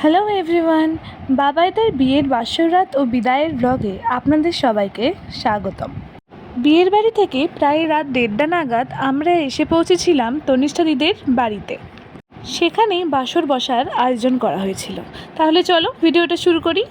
Hello everyone, বাবাইদার বিয়ের বাসর রাত ও বিদায়ের ব্লগে আপনাদের সবাইকে স্বাগতম। বিয়ের বাড়ি থেকে প্রায় রাত 1:30 নাগাদ আমরা এসে পৌঁছেছিলাম তনিষ্ঠাদিদের বাড়িতে। সেখানে বাসর বসার আয়োজন করা হয়েছিল। তাহলে চলো ভিডিওটা শুরু করি।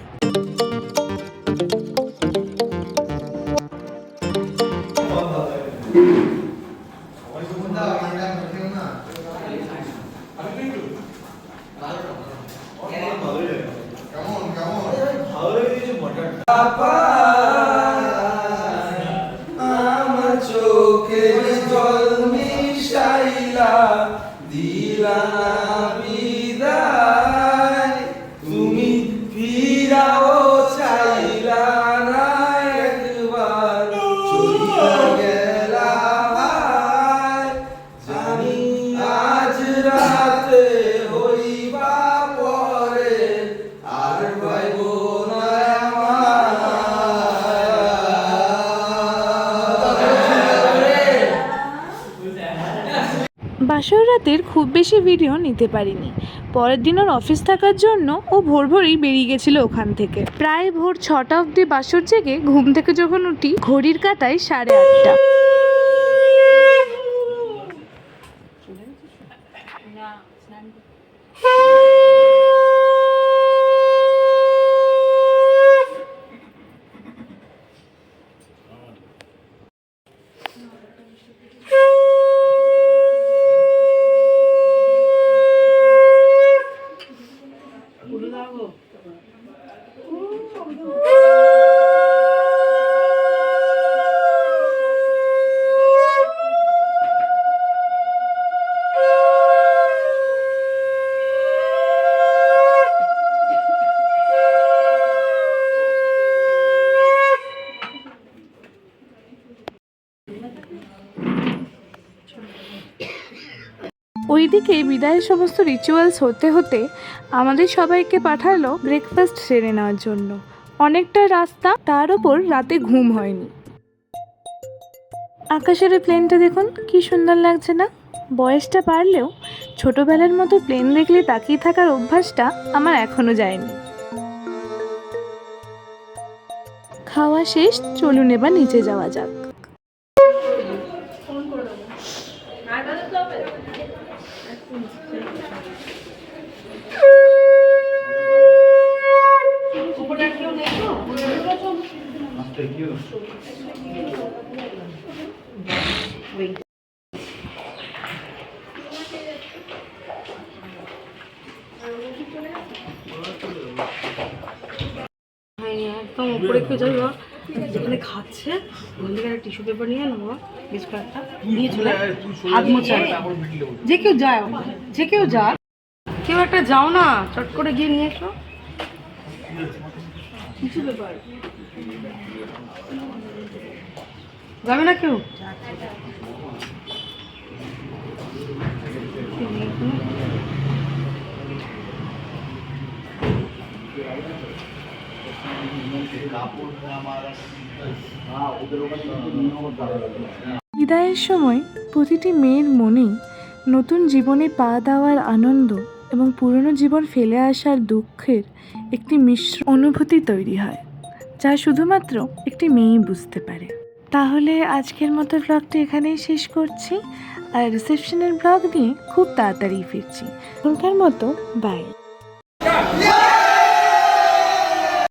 আমার চোখের জল মিশাইলা দিলা না বিদায়, তুমি ফিরাও চাইলা না একবার, চলিয়া গেলা হায়। জানি আজ রাতে হইবা পরে, আর পাইব না বাসর রাতের খুব বেশি ভিডিও নিতে পারিনি। পরের দিন ওর অফিস থাকার জন্য ও ভোরই বেরিয়ে গেছিলো ওখান থেকে। প্রায় ভোর 6টা অবধি বাসর জেগে ঘুম থেকে যখন উঠি ঘড়ির কাঁটায় 8:30। ওইদিকে বিদায়ের সমস্ত রিচুয়ালস হতে হতে আমাদের সবাইকে পাঠালো ব্রেকফাস্ট সেরে নেওয়ার জন্য। অনেকটা রাস্তা, তার ওপর রাতে ঘুম হয়নি। আকাশের প্লেনটা দেখুন কি সুন্দর লাগছে না? বয়সটা বাড়লেও ছোটবেলার মতো প্লেন দেখলে তাকিয়ে থাকার অভ্যাসটা আমার এখনো যায়নি। খাওয়া শেষ, চলুন এবার নিচে যাওয়া যাক। একদম উপরে একটু যাই, যেখানে খাচ্ছে ওখান থেকে একটা টিস্যু পেপার নিয়ে নেবো, কিছু একটা নিয়ে চলে হাত মোছা। যে কেউ যায়, যে কেউ যায়, কেউ একটা যাও না, চট করে গিয়ে নিয়ে এসো টিস্যু পেপার। যাবে না কেউ? বিদায়ের সময় প্রতিটি মেয়ের মনেই নতুন জীবনে পা দেওয়ার আনন্দ এবং পুরনো জীবন ফেলে আসার দুঃখের একটি মিশ্র অনুভূতি তৈরি হয়, যা শুধুমাত্র একটি মেয়েই বুঝতে পারে। তাহলে আজকের মতো ব্লগটি এখানেই শেষ করছি, আর রিসেপশনের ব্লগ নিয়ে খুব তাড়াতাড়ি ফিরছি। এখনকার মতো বাই।